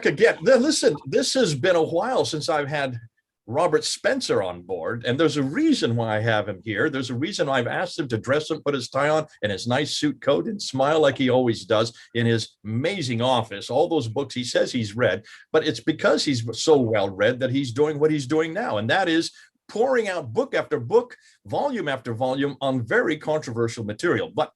again. Listen, this has been a while since I've had Robert Spencer on board, and there's a reason why I have him here. There's a reason I've asked him to dress up, put his tie on and his nice suit coat, and smile like he always does in his amazing office. All those books he says he's read, but it's because he's so well read that he's doing what he's doing now, and that is pouring out book after book, volume after volume on very controversial material. But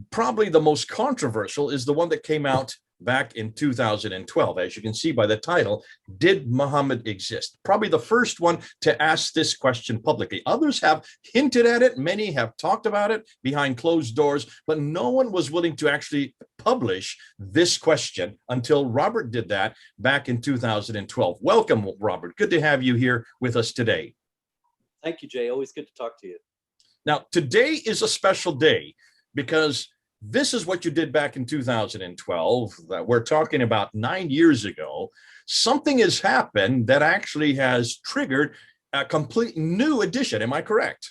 probably the most controversial is the one that came out back in 2012. As you can see by the title, Did Muhammad Exist? Probably the first one to ask this question publicly. Others have hinted at it, many have talked about it behind closed doors, but no one was willing to actually publish this question until Robert did that back in 2012. Welcome, Robert. Good to have you here with us today. Thank you, Jay. Always good to talk to you. Now, today is a special day because this is what you did back in 2012. That we're talking about 9 years ago. Something has happened that actually has triggered a complete new edition. Am I correct?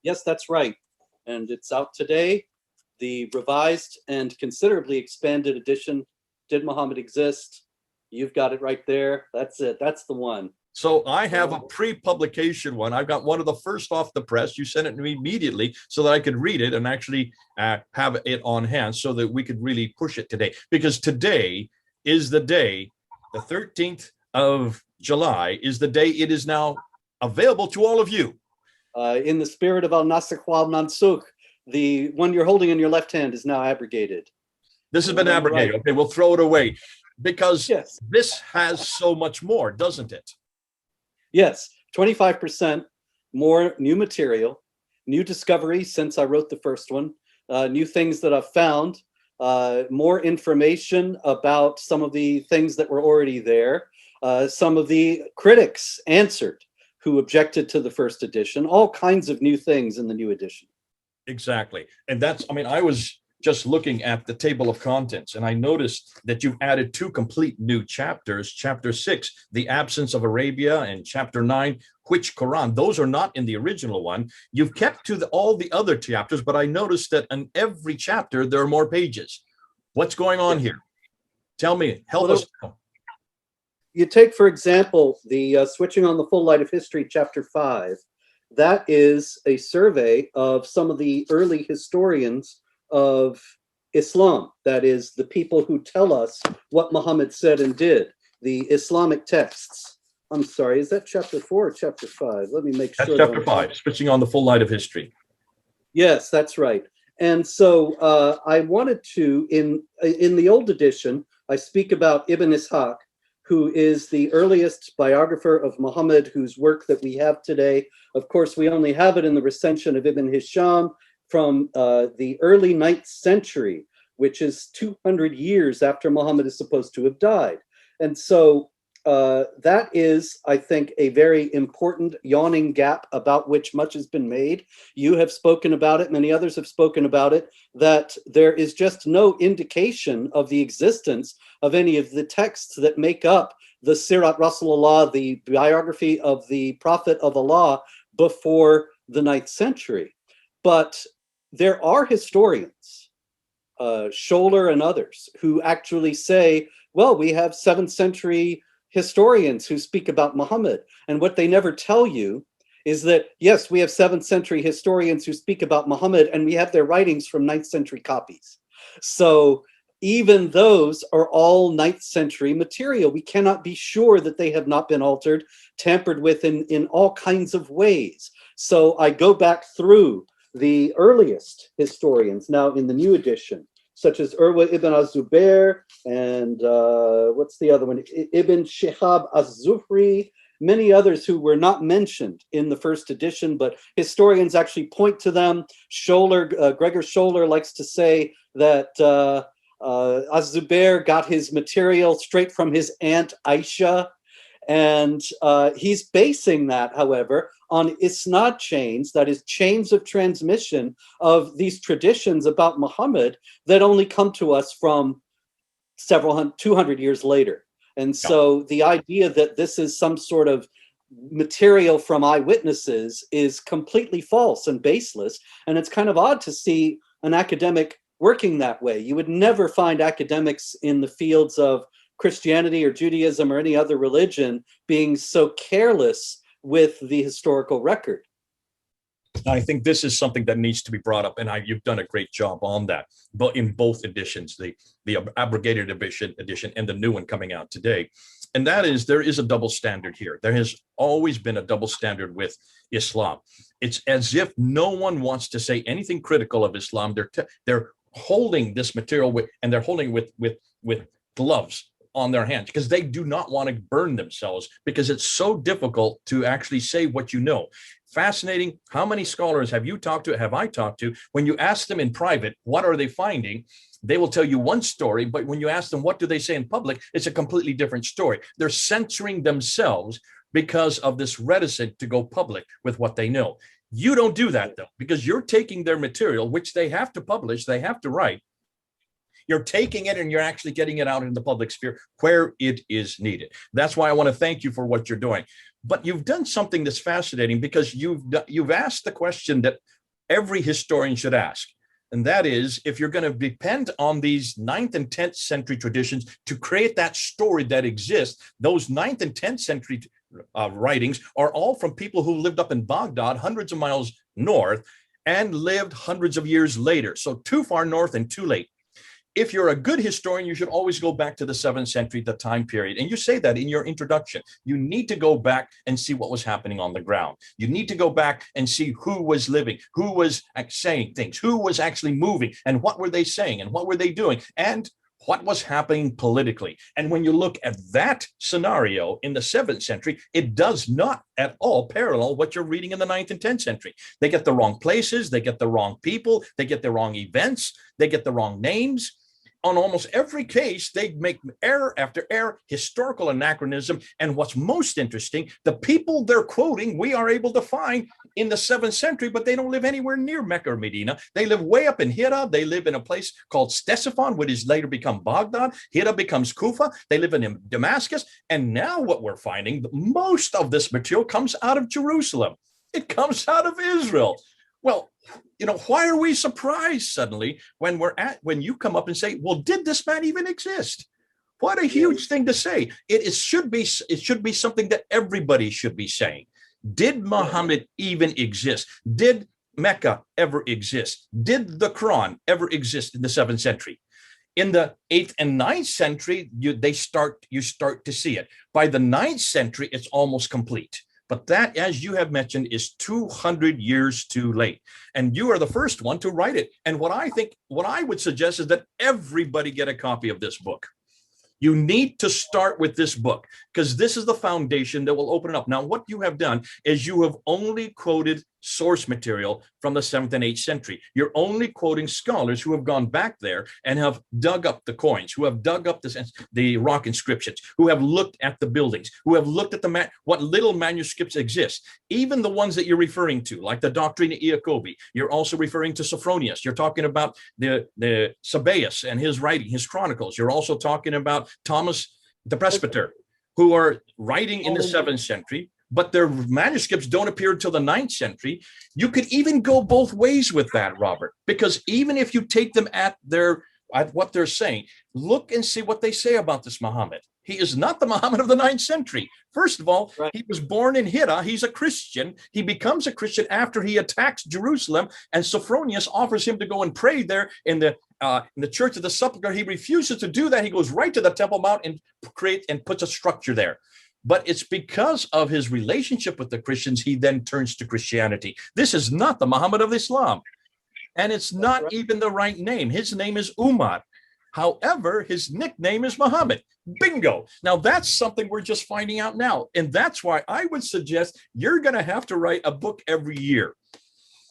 Yes, that's right. And it's out today. The revised and considerably expanded edition, Did Muhammad Exist? You've got it right there. That's it. That's the one. So I have a pre-publication one. I've got one of the first off the press. You sent it to me immediately so that I could read it and actually have it on hand so that we could really push it today. Because today is the day, the 13th of July is the day it is now available to all of you. In the spirit of al-Nasikh wal-Mansukh, the one you're holding in your left hand is now abrogated. This has been abrogated. Right. Okay, we'll throw it away because yes, this has so much more, doesn't it? Yes, 25% more new material, new discoveries since I wrote the first one, new things that I've found, more information about some of the things that were already there, some of the critics answered who objected to the first edition, all kinds of new things in the new edition. Exactly. And that's, I mean, I was just looking at the table of contents, and I noticed that you've added 2 complete new chapters. Chapter 6, The Absence of Arabia, and Chapter 9, Which Quran? Those are not in the original one. You've kept to all the other chapters, but I noticed that in every chapter, there are more pages. What's going on here? Tell me, help us. You take, for example, the Switching on the Full Light of History, Chapter 5. That is a survey of some of the early historians of Islam, that is the people who tell us what Muhammad said and did, the Islamic texts. I'm sorry, is that chapter 4 or chapter 5? Let me make sure. That's chapter 5, Switching on the Full Light of History. Yes, that's right. And so I wanted to, in the old edition, I speak about Ibn Ishaq, who is the earliest biographer of Muhammad, whose work that we have today. Of course, we only have it in the recension of Ibn Hisham, from the early 9th century, which is 200 years after Muhammad is supposed to have died. And so that is, I think, a very important yawning gap about which much has been made. You have spoken about it, many others have spoken about it, that there is just no indication of the existence of any of the texts that make up the Sirat Rasulullah, the biography of the Prophet of Allah, before the 9th century. But there are historians, Scholer and others, who actually say, well, we have 7th century historians who speak about Muhammad. And what they never tell you is that, yes, we have 7th century historians who speak about Muhammad, and we have their writings from 9th century copies. So even those are all 9th century material. We cannot be sure that they have not been altered, tampered with in all kinds of ways. So I go back through the earliest historians now in the new edition, such as Urwa ibn az-Zubair and what's the other one? Ibn Shihab az-Zuhri, many others who were not mentioned in the first edition, but historians actually point to them. Scholer, Gregor Scholer likes to say that az-Zubair got his material straight from his aunt Aisha. And he's basing that, however, on isnad chains, that is chains of transmission of these traditions about Muhammad that only come to us from 200 years later. And so the idea that this is some sort of material from eyewitnesses is completely false and baseless. And it's kind of odd to see an academic working that way. You would never find academics in the fields of Christianity or Judaism or any other religion being so careless with the historical record. I think this is something that needs to be brought up, and you've done a great job on that. But in both editions, the abrogated edition and the new one coming out today, and that is there is a double standard here. There has always been a double standard with Islam. It's as if no one wants to say anything critical of Islam. They're holding this material and they're holding with gloves on their hands because they do not want to burn themselves because it's so difficult to actually say what you know. Fascinating. How many scholars have you talked to? Have I talked to? When you ask them in private, what are they finding? They will tell you one story, but when you ask them, what do they say in public? It's a completely different story. They're censoring themselves because of this reticence to go public with what they know. You don't do that though, because you're taking their material, which they have to publish, they have to write. You're taking it and you're actually getting it out in the public sphere where it is needed. That's why I want to thank you for what you're doing. But you've done something that's fascinating because you've asked the question that every historian should ask. And that is, if you're going to depend on these 9th and 10th century traditions to create that story that exists, those 9th and 10th century writings are all from people who lived up in Baghdad, hundreds of miles north, and lived hundreds of years later. So too far north and too late. If you're a good historian, you should always go back to the 7th century, the time period. And you say that in your introduction. You need to go back and see what was happening on the ground. You need to go back and see who was living, who was saying things, who was actually moving, and what were they saying, and what were they doing, and what was happening politically. And when you look at that scenario in the 7th century, it does not at all parallel what you're reading in the 9th and 10th century. They get the wrong places, they get the wrong people, they get the wrong events, they get the wrong names. On almost every case, they make error after error, historical anachronism. And what's most interesting, the people they're quoting, we are able to find in the 7th century, but they don't live anywhere near Mecca or Medina. They live way up in Hira. They live in a place called Ctesiphon, which is later become Baghdad. Hira becomes Kufa. They live in Damascus. And now what we're finding, most of this material comes out of Jerusalem. It comes out of Israel. Well, why are we surprised suddenly when you come up and say, well, did this man even exist? What a huge thing to say. It should be something that everybody should be saying. Did Muhammad even exist? Did Mecca ever exist? Did the Quran ever exist in the 7th century? In the 8th and 9th century, you start to see it. By the 9th century, it's almost complete. But that, as you have mentioned, is 200 years too late. And you are the first one to write it. And what I would suggest is that everybody get a copy of this book. You need to start with this book because this is the foundation that will open it up. Now, what you have done is you have only quoted source material from the 7th and 8th century. You're only quoting scholars who have gone back there and have dug up the coins, who have dug up the rock inscriptions, who have looked at the buildings, who have looked at what little manuscripts exist, even the ones that you're referring to, like the Doctrina Iacobi. You're also referring to Sophronius. You're talking about the Sabaeus and his writing, his chronicles. You're also talking about Thomas the Presbyter, who are writing in the 7th century, but their manuscripts don't appear until the 9th century. You could even go both ways with that, Robert, because even if you take them at what they're saying, look and see what they say about this Muhammad. He is not the Muhammad of the 9th century. First of all, right. He was born in Hira. He's a Christian. He becomes a Christian after he attacks Jerusalem, and Sophronius offers him to go and pray there in the Church of the Sepulchre. He refuses to do that. He goes right to the Temple Mount and puts a structure there. But it's because of his relationship with the Christians, he then turns to Christianity. This is not the Muhammad of Islam. And it's not even the right name. His name is Umar. However, his nickname is Muhammad. Bingo. Now, that's something we're just finding out now. And that's why I would suggest you're going to have to write a book every year.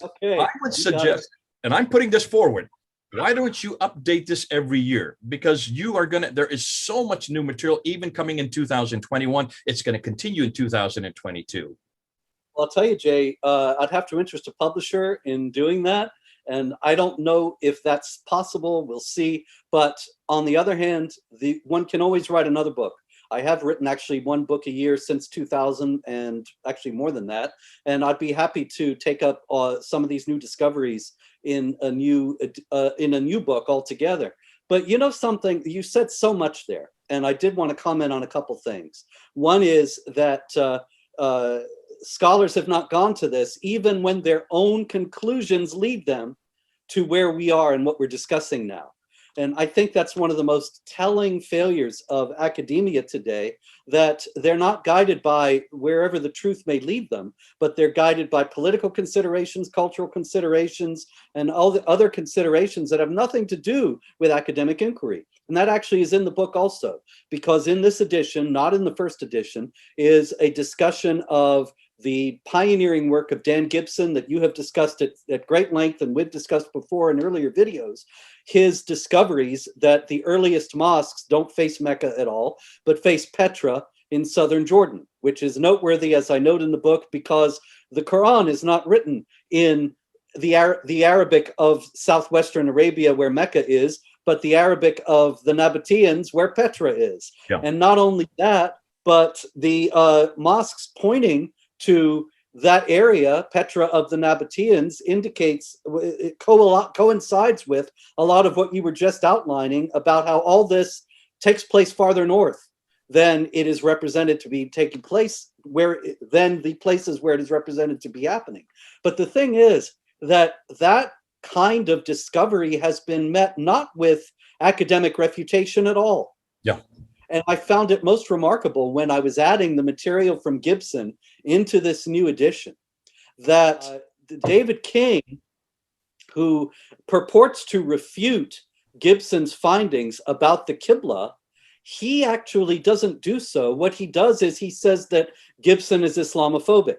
Okay. I would suggest, and I'm putting this forward, why don't you update this every year? Because there is so much new material, even coming in 2021. It's going to continue in 2022. Well, I'll tell you, Jay, I'd have to interest a publisher in doing that. And I don't know if that's possible. We'll see. But on the other hand, one can always write another book. I have written actually one book a year since 2000, and actually more than that. And I'd be happy to take up some of these new discoveries in a new book altogether. But you know something, you said so much there. and I did want to comment on a couple things. One is that scholars have not gone to this, even when their own conclusions lead them to where we are and what we're discussing now. And I think that's one of the most telling failures of academia today, that they're not guided by wherever the truth may lead them, but they're guided by political considerations, cultural considerations, and all the other considerations that have nothing to do with academic inquiry. And that actually is in the book also, because in this edition, not in the first edition, is a discussion of the pioneering work of Dan Gibson that you have discussed at great length and we've discussed before in earlier videos. His discoveries that the earliest mosques don't face Mecca at all, but face Petra in southern Jordan, which is noteworthy, as I note in the book, because the Quran is not written in the Arabic of southwestern Arabia where Mecca is, but the Arabic of the Nabateans where Petra is. Yeah. And not only that, but the mosques pointing to that area, Petra of the Nabateans, indicates, it coincides with a lot of what you were just outlining about how all this takes place farther north than it is represented to be taking place, than the places where it is represented to be happening. But the thing is that that kind of discovery has been met not with academic refutation at all. Yeah. And I found it most remarkable when I was adding the material from Gibson into this new edition, that David King, who purports to refute Gibson's findings about the Qibla, he actually doesn't do so. What he does is he says that Gibson is Islamophobic.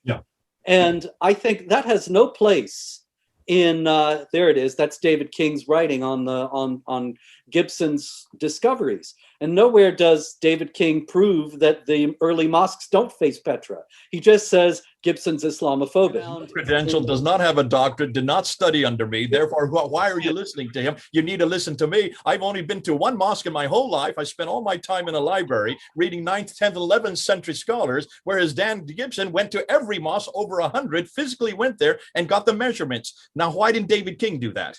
Yeah. And I think that has no place in there it is. That's David King's writing on Gibson's discoveries. And nowhere does David King prove that the early mosques don't face Petra. He just says Gibson's Islamophobic. Credential, does not have a doctorate, did not study under me. Therefore, why are you listening to him? You need to listen to me. I've only been to one mosque in my whole life. I spent all my time in a library reading 9th, 10th, 11th century scholars, whereas Dan Gibson went to every mosque, over 100, physically went there and got the measurements. Now, why didn't David King do that?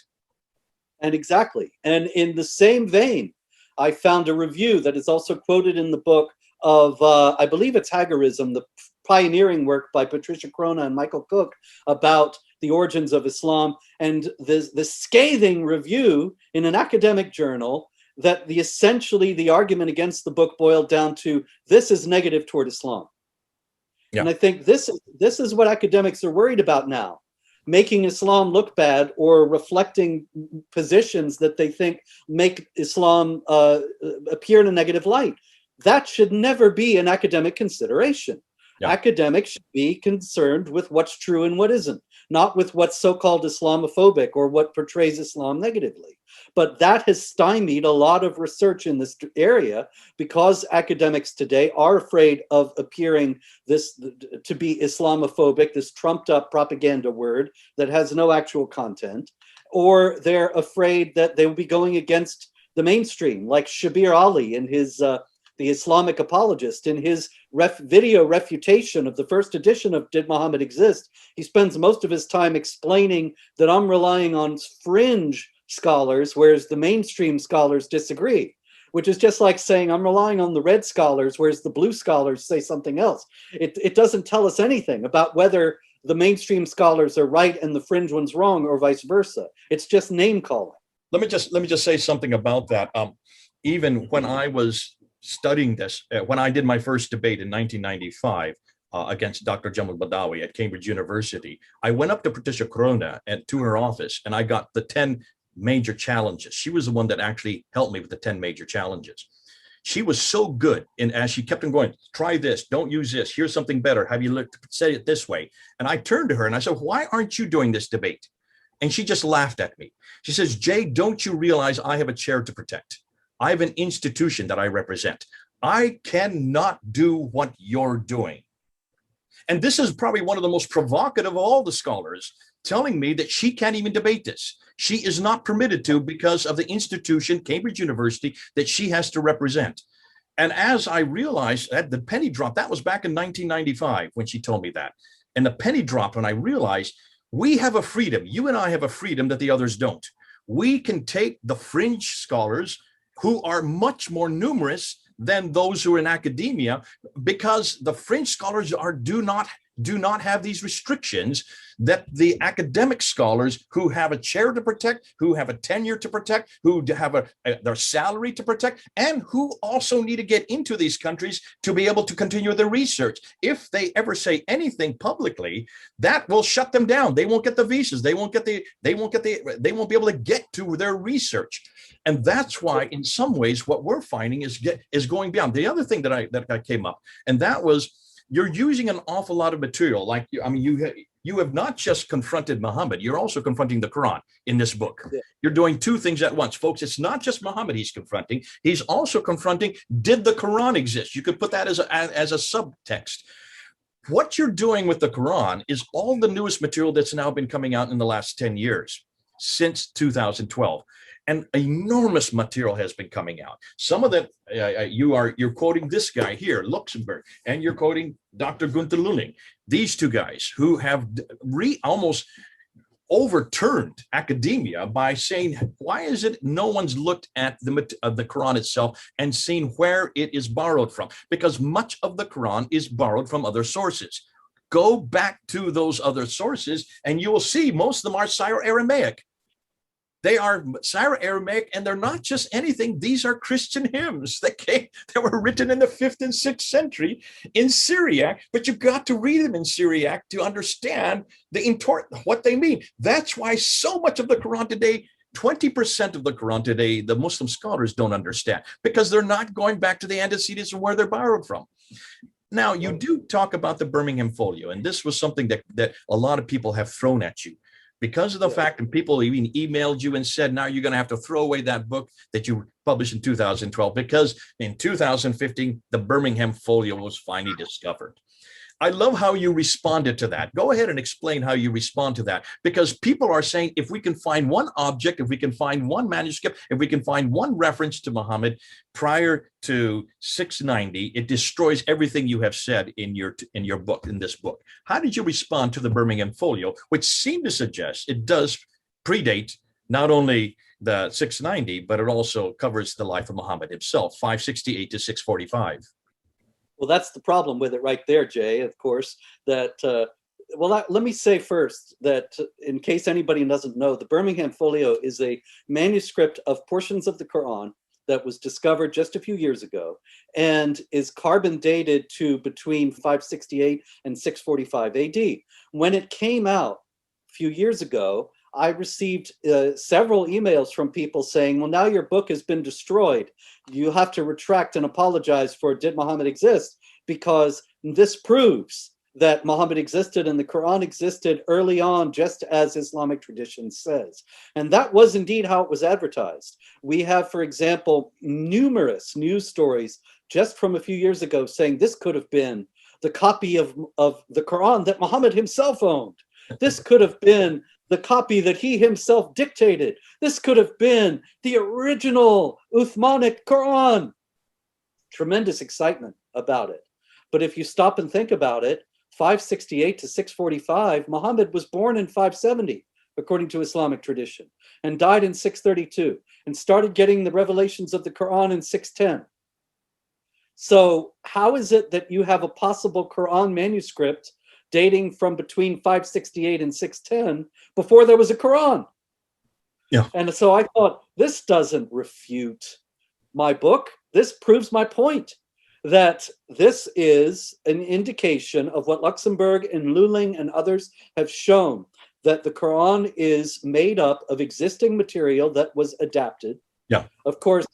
And exactly. And in the same vein, I found a review that is also quoted in the book of, I believe it's Hagarism, the pioneering work by Patricia Crona and Michael Cook about the origins of Islam, and the scathing review in an academic journal that essentially the argument against the book boiled down to, this is negative toward Islam. Yeah. And I think this is what academics are worried about now, making Islam look bad or reflecting positions that they think make Islam appear in a negative light. That should never be an academic consideration. Yeah. Academics should be concerned with what's true and what isn't, not with what's so-called Islamophobic or what portrays Islam negatively. But that has stymied a lot of research in this area because academics today are afraid of appearing to be Islamophobic, this trumped up propaganda word that has no actual content, or they're afraid that they will be going against the mainstream, like Shabir Ali in his The Islamic Apologist, in his video refutation of the first edition of Did Muhammad Exist. He spends most of his time explaining that I'm relying on fringe scholars, whereas the mainstream scholars disagree, which is just like saying I'm relying on the red scholars, whereas the blue scholars say something else. It doesn't tell us anything about whether the mainstream scholars are right and the fringe ones wrong, or vice versa. It's just name calling. Let me just say something about that. Even when I was studying this, when I did my first debate in 1995 against Dr. Jamal Badawi at Cambridge University, I went up to Patricia Crona to her office, and I got the 10 major challenges. She was the one that actually helped me with the 10 major challenges. She was so good, and as she kept on going, try this, don't use this, here's something better, have you looked, say it this way. And I turned to her and I said, why aren't you doing this debate? And she just laughed at me. She says, Jay, don't you realize I have a chair to protect? I have an institution that I represent. I cannot do what you're doing. And this is probably one of the most provocative of all the scholars, telling me that she can't even debate this. She is not permitted to because of the institution, Cambridge University, that she has to represent. And as I realized that the penny dropped, that was back in 1995 when she told me that. And the penny dropped when I realized we have a freedom. You and I have a freedom that the others don't. We can take the fringe scholars who are much more numerous than those who are in academia, because the fringe scholars do not have these restrictions that the academic scholars who have a chair to protect, who have a tenure to protect, who have their salary to protect, and who also need to get into these countries to be able to continue their research. If they ever say anything publicly, that will shut them down. They won't get the visas. They won't be able to get to their research. And that's why, in some ways, what we're finding is going beyond. The other thing that came up, and that was, you're using an awful lot of material. Like, I mean, you have not just confronted Muhammad, you're also confronting the Quran in this book. Yeah. You're doing two things at once, folks. It's not just Muhammad he's confronting. He's also confronting, did the Quran exist? You could put that as a subtext. What you're doing with the Quran is all the newest material that's now been coming out in the last 10 years, since 2012. And enormous material has been coming out. Some of that you're quoting this guy here, Luxemburg, and you're quoting Dr. Gunther Lulling. These two guys who have almost overturned academia by saying, why is it no one's looked at the Quran itself and seen where it is borrowed from? Because much of the Quran is borrowed from other sources. Go back to those other sources and you will see most of them are Syro-Aramaic. They are Syro-Aramaic, and they're not just anything. These are Christian hymns that were written in the 5th and 6th century in Syriac, but you've got to read them in Syriac to understand what they mean. That's why so much of the Quran today, 20% of the Quran today, the Muslim scholars don't understand, because they're not going back to the antecedents of where they're borrowed from. Now, you do talk about the Birmingham Folio, and this was something that a lot of people have thrown at you. Because of the fact that people even emailed you and said, now you're going to have to throw away that book that you published in 2012, because in 2015, the Birmingham Folio was finally discovered. I love how you responded to that. Go ahead and explain how you respond to that, because people are saying, if we can find one object, if we can find one manuscript, if we can find one reference to Muhammad prior to 690, it destroys everything you have said in your book, in this book. How did you respond to the Birmingham Folio, which seemed to suggest it does predate not only the 690, but it also covers the life of Muhammad himself, 568 to 645? Well, that's the problem with it right there, Jay, of course, that, let me say first that in case anybody doesn't know, the Birmingham Folio is a manuscript of portions of the Quran that was discovered just a few years ago and is carbon dated to between 568 and 645 AD. When it came out a few years ago, I received several emails from people saying, well, now your book has been destroyed. You have to retract and apologize for did Muhammad exist, because this proves that Muhammad existed and the Quran existed early on, just as Islamic tradition says. And that was indeed how it was advertised. We have, for example, numerous news stories just from a few years ago saying this could have been the copy of the Quran that Muhammad himself owned. This could have been the copy that he himself dictated. This could have been the original Uthmanic Quran. Tremendous excitement about it. But if you stop and think about it, 568 to 645, Muhammad was born in 570, according to Islamic tradition, and died in 632, and started getting the revelations of the Quran in 610. So how is it that you have a possible Quran manuscript dating from between 568 and 610 before there was a Quran? Yeah. And so I thought, this doesn't refute my book. This proves my point, that this is an indication of what Luxemburg and Lulling and others have shown, that the Quran is made up of existing material that was adapted. Yeah. Of course,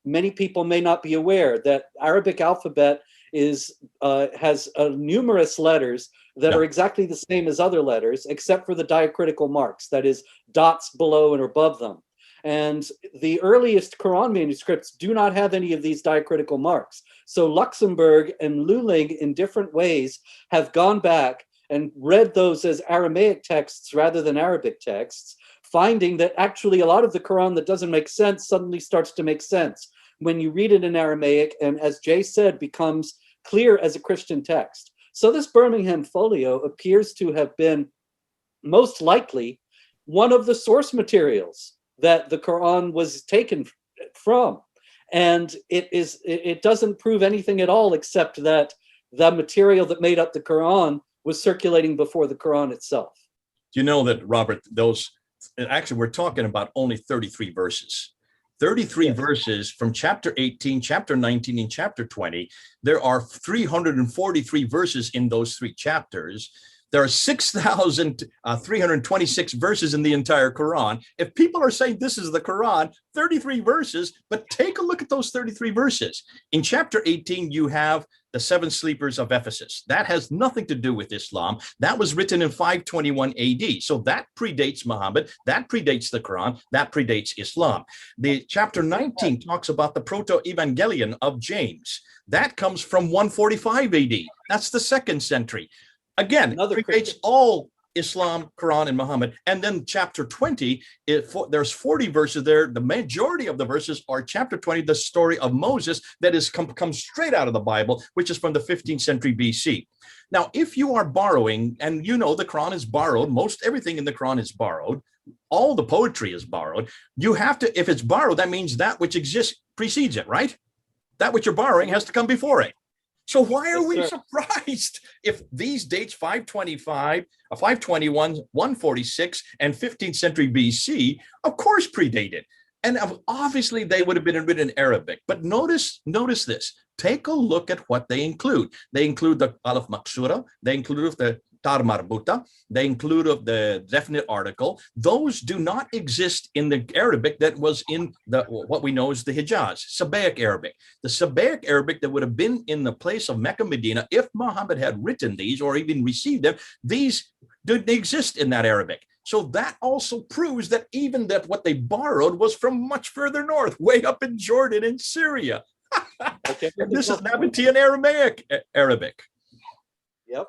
many people may not be aware that Arabic alphabet has numerous letters that are exactly the same as other letters, except for the diacritical marks, that is, dots below and above them. And the earliest Quran manuscripts do not have any of these diacritical marks. So Luxemburg and Lulling, in different ways, have gone back and read those as Aramaic texts rather than Arabic texts, finding that actually a lot of the Quran that doesn't make sense suddenly starts to make sense when you read it in Aramaic, and as Jay said, becomes clear as a Christian text. So this Birmingham Folio appears to have been most likely one of the source materials that the Quran was taken from. And it doesn't prove anything at all, except that the material that made up the Quran was circulating before the Quran itself. You know that, Robert, actually, we're talking about only 33 verses. 33 Yes. verses from chapter 18, chapter 19, and chapter 20. There are 343 verses in those three chapters. There are 6,326 verses in the entire Quran. If people are saying this is the Quran, 33 verses, but take a look at those 33 verses. In chapter 18, you have the seven sleepers of Ephesus. That has nothing to do with Islam. That was written in 521 AD. So that predates Muhammad. That predates the Quran. That predates Islam. The chapter 19 talks about the proto-evangelion of James. That comes from 145 AD. That's the 2nd century. Again, predates all Islam, Quran, and Muhammad. And then chapter 20, there's 40 verses there. The majority of the verses are chapter 20, the story of Moses that is comes straight out of the Bible, which is from the 15th century BC. Now, if you are borrowing, and you know the Quran is borrowed, most everything in the Quran is borrowed, all the poetry is borrowed, you have to, if it's borrowed, that means that which exists precedes it, right? That which you're borrowing has to come before it. So why are we surprised if these dates, 525, 521, 146, and 15th century BC, of course, predated? And obviously, they would have been written in Arabic. But notice this. Take a look at what they include. They include the Alif Maksura. They include the Tar Marbuta. They include the definite article. Those do not exist in the Arabic that was in what we know as the Hijaz, Sabaic Arabic. The Sabaic Arabic that would have been in the place of Mecca, Medina, if Muhammad had written these or even received them, these didn't exist in that Arabic. So that also proves that even that what they borrowed was from much further north, way up in Jordan and Syria. Okay. And this is Nabatean Arabic. Yep.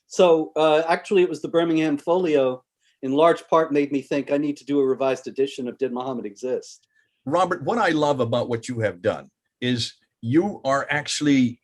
So actually, it was the Birmingham Folio, in large part, made me think I need to do a revised edition of Did Muhammad Exist? Robert, what I love about what you have done is you are actually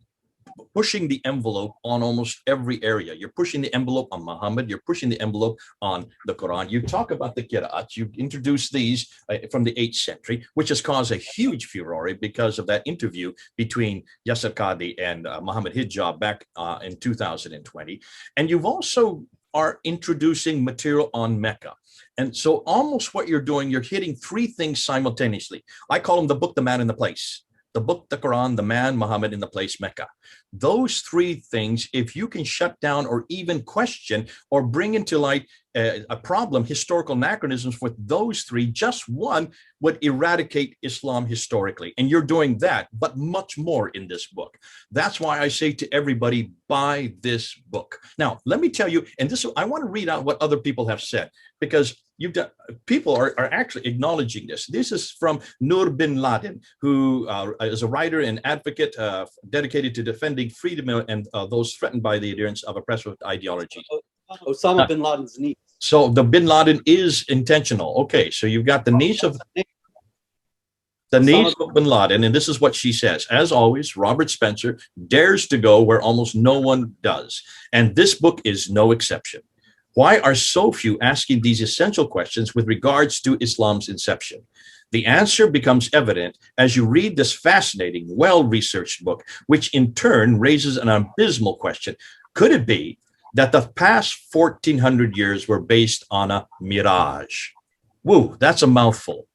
pushing the envelope on almost every area. You're pushing the envelope on Muhammad. You're pushing the envelope on the Quran. You talk about the Qira'at. You introduce these from the 8th century, which has caused a huge furore because of that interview between Yasser Qadhi and Muhammad Hijab back in 2020. And you've also are introducing material on Mecca. And so almost what you're doing, you're hitting three things simultaneously. I call them the book, the man, and the place. The book, the Quran, the man, Muhammad, in the place, Mecca. Those three things, if you can shut down or even question or bring into light a problem, historical anachronisms with those three, just one would eradicate Islam historically. And you're doing that, but much more in this book. That's why I say to everybody, buy this book. Now, let me tell you, and this, I want to read out what other people have said, because people are actually acknowledging this. This is from Nur bin Laden, who is a writer and advocate dedicated to defending freedom and those threatened by the adherence of oppressive ideology. Osama bin Laden's niece. So the bin Laden is intentional. Okay, so you've got the niece of bin Laden, and this is what she says. As always, Robert Spencer dares to go where almost no one does, and this book is no exception. Why are so few asking these essential questions with regards to Islam's inception? The answer becomes evident as you read this fascinating, well-researched book, which in turn raises an abysmal question. Could it be that the past 1,400 years were based on a mirage? Woo, that's a mouthful.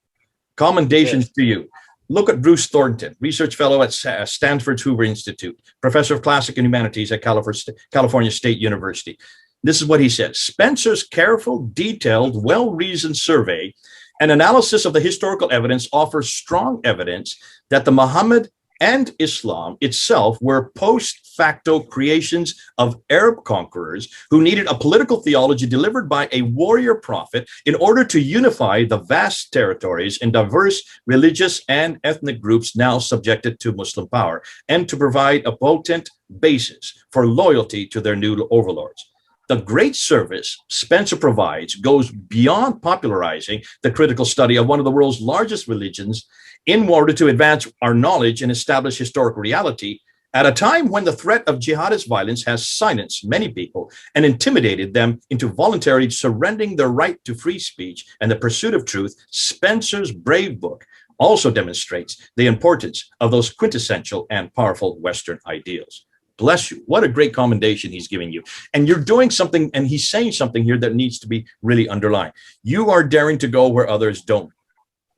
Commendations to you. Look at Bruce Thornton, research fellow at Stanford's Hoover Institute, professor of classic and humanities at California State University. This is what he says. Spencer's careful, detailed, well-reasoned survey and analysis of the historical evidence offers strong evidence that the Muhammad and Islam itself were post-facto creations of Arab conquerors who needed a political theology delivered by a warrior prophet in order to unify the vast territories and diverse religious and ethnic groups now subjected to Muslim power, and to provide a potent basis for loyalty to their new overlords. The great service Spencer provides goes beyond popularizing the critical study of one of the world's largest religions in order to advance our knowledge and establish historical reality at a time when the threat of jihadist violence has silenced many people and intimidated them into voluntarily surrendering their right to free speech and the pursuit of truth. Spencer's brave book also demonstrates the importance of those quintessential and powerful Western ideals. Bless you. What a great commendation he's giving you. And you're doing something, and he's saying something here that needs to be really underlined. You are daring to go where others don't,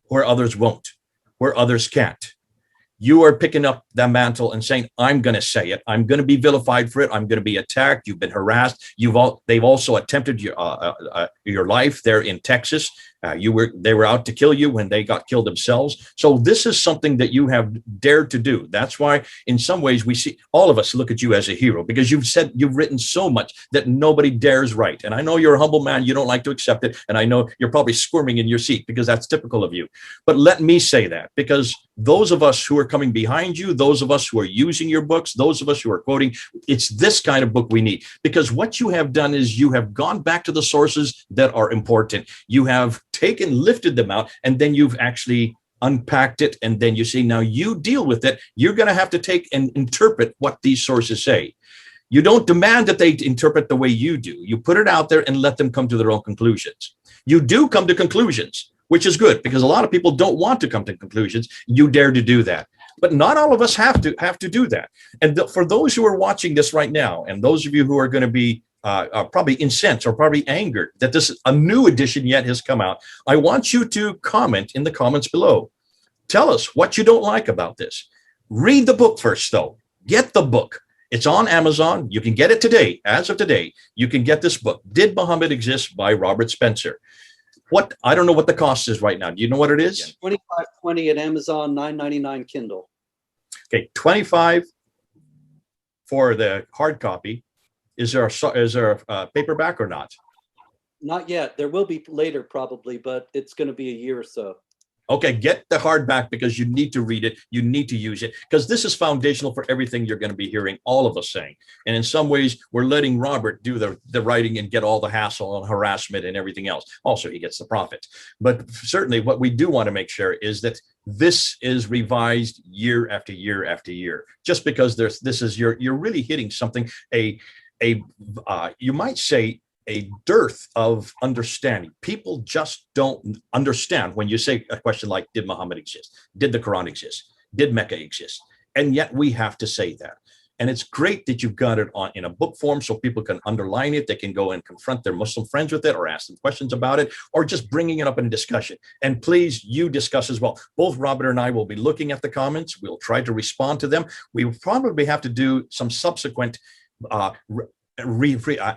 where others won't, where others can't. You are picking up the mantle and saying, I'm going to say it. I'm going to be vilified for it. I'm going to be attacked. You've been harassed. They've also attempted your life there in Texas. They were out to kill you when they got killed themselves. So this is something that you have dared to do. That's why in some ways we see all of us look at you as a hero, because you've written so much that nobody dares write. And I know you're a humble man. You don't like to accept it. And I know you're probably squirming in your seat because that's typical of you. But let me say that, because those of us who are coming behind you, those of us who are using your books, those of us who are quoting, it's this kind of book we need. Because what you have done is you have gone back to the sources that are important. You have lifted them out, and then you've actually unpacked it. And then you see, now you deal with it. You're going to have to take and interpret what these sources say. You don't demand that they interpret the way you do. You put it out there and let them come to their own conclusions. You do come to conclusions, which is good, because a lot of people don't want to come to conclusions. You dare to do that. But not all of us have to do that. And for those who are watching this right now, and those of you who are going to be probably incensed or probably angered that a new edition yet has come out, I want you to comment in the comments below. Tell us what you don't like about this. Read the book first, though. Get the book. It's on Amazon. You can get it today. As of today, you can get this book, Did Muhammad Exist by Robert Spencer. I don't know what the cost is right now. Do you know what it is? $25.20 at Amazon, $9.99 Kindle. Okay, $25 for the hard copy. Is there a paperback or not? Not yet. There will be later probably, but it's going to be a year or so. Okay, get the hardback, because you need to read it. You need to use it, because this is foundational for everything you're going to be hearing all of us saying. And in some ways, we're letting Robert do the writing and get all the hassle and harassment and everything else. Also, he gets the profit. But certainly what we do want to make sure is that this is revised year after year after year, just because you're really hitting something, you might say, a dearth of understanding. People just don't understand when you say a question like, did Muhammad exist? Did the Quran exist? Did Mecca exist? And yet we have to say that. And it's great that you've got it in a book form so people can underline it. They can go and confront their Muslim friends with it, or ask them questions about it, or just bringing it up in a discussion. And please, you discuss as well. Both Robert and I will be looking at the comments. We'll try to respond to them. We will probably have to do some subsequent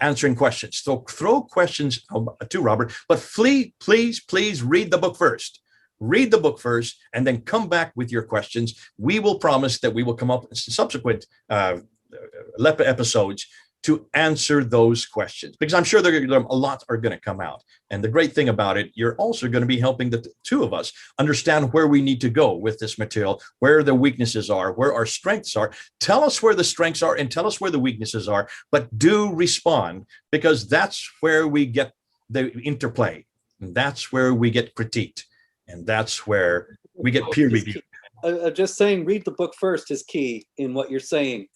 answering questions. So throw questions to Robert, but please read the book first. Read the book first, and then come back with your questions. We will promise that we will come up with subsequent episodes to answer those questions, because I'm sure a lot are going to come out. And the great thing about it, you're also going to be helping the two of us understand where we need to go with this material, where the weaknesses are, where our strengths are. Tell us where the strengths are and tell us where the weaknesses are, but do respond, because that's where we get the interplay. And that's where we get critiqued. And that's where we get peer reviewed. Just saying, read the book first is key in what you're saying.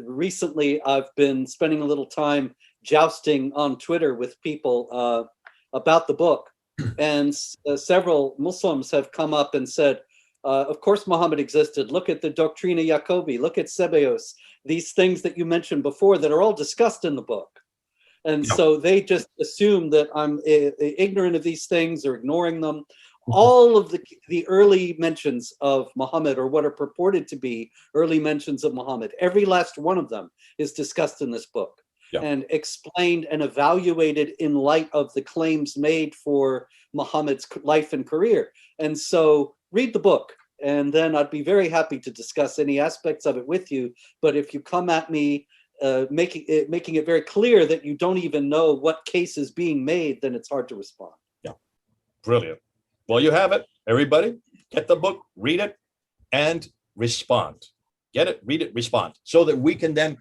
Recently, I've been spending a little time jousting on Twitter with people about the book, and several Muslims have come up and said, of course Muhammad existed. Look at the Doctrina Jacobi, look at Sebeos, these things that you mentioned before that are all discussed in the book. And so they just assume that I'm ignorant of these things or ignoring them. All of the early mentions of Muhammad, or what are purported to be early mentions of Muhammad, every last one of them is discussed in this book and explained and evaluated in light of the claims made for Muhammad's life and career. And so read the book, and then I'd be very happy to discuss any aspects of it with you. But if you come at me making it very clear that you don't even know what case is being made, then it's hard to respond. Yeah, brilliant. Well, you have it, everybody. Get the book, read it, and respond. Get it, read it, respond, so that we can then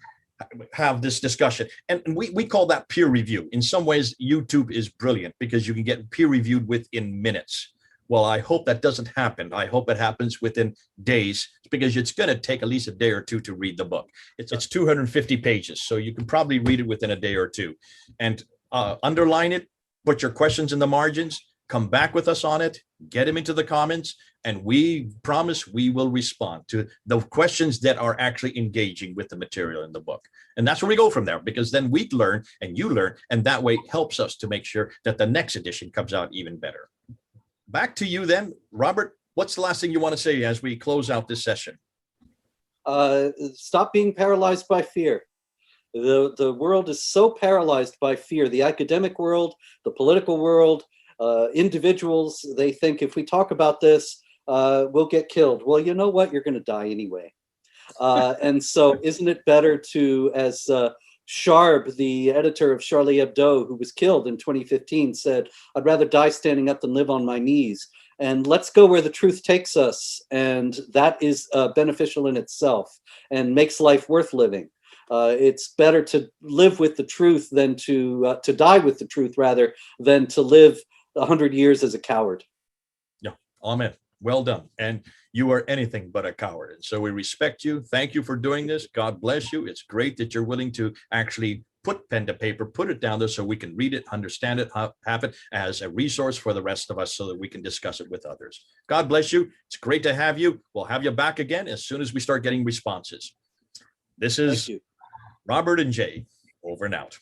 have this discussion. And we call that peer review. In some ways, YouTube is brilliant because you can get peer reviewed within minutes. Well, I hope that doesn't happen. I hope it happens within days, because it's going to take at least a day or two to read the book. It's 250 pages, so you can probably read it within a day or two. And underline it, put your questions in the margins. come back with us on it, get them into the comments, and we promise we will respond to the questions that are actually engaging with the material in the book. And that's where we go from there, because then we learn and you learn, and that way it helps us to make sure that the next edition comes out even better. Back to you then, Robert. What's the last thing you want to say as we close out this session? Stop being paralyzed by fear. The world is so paralyzed by fear. The academic world, the political world, individuals, they think if we talk about this, we'll get killed. Well, you know what? You're going to die anyway. And so isn't it better to, as Sharb, the editor of Charlie Hebdo, who was killed in 2015, said, I'd rather die standing up than live on my knees. And let's go where the truth takes us. And that is beneficial in itself and makes life worth living. It's better to live with the truth than to die with the truth, rather, than to live 100 years as a coward. Yeah, amen. Well done. And you are anything but a coward. And so we respect you. Thank you for doing this. God bless you. It's great that you're willing to actually put pen to paper, put it down there so we can read it, understand it, have it as a resource for the rest of us so that we can discuss it with others. God bless you. It's great to have you. We'll have you back again as soon as we start getting responses. This is Robert and Jay, over and out.